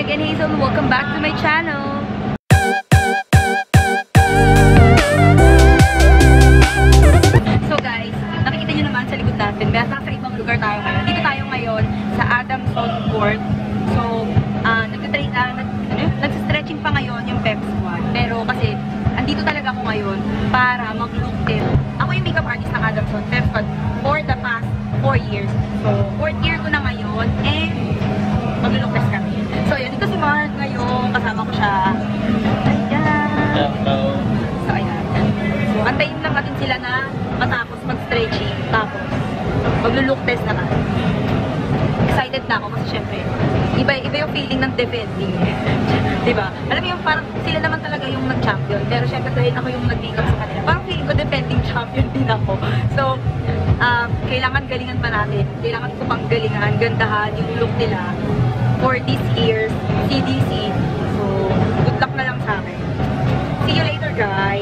again, Hazel. Welcome back to my channel. So guys, nakikita nyo naman sa likod natin, nasa ibang lugar tayo ngayon. Dito tayo ngayon sa Adamson Court. So, nag-stretching pa ngayon yung Pepsquad. Pero kasi, andito talaga ako ngayon para mag-look test. Ako yung makeup artist ng Adamson Pepsquad for the past 4 years. So, 4th year ko na ngayon and mag-look test kami. So, yun. Dito si Mark ngayon. Kasama ko siya. Ayan. Hello. So, ayan. So, antayin lang natin sila na matapos mag-stretching. Tapos, mag-look test na tayo. Excited na ako kasi syempre, iba yung feeling ng defending. Diba? Alam mo yung parang sila naman talaga yung nag-champion. Pero syempre dahil ako yung nag-makeup sa kanila. Parang feeling ko defending champion din ako. So, kailangan galingan pa natin. Kailangan ko pang galingan, gandahan yung look nila for this year's CDC. So, good luck na lang sa akin. See you later, guys!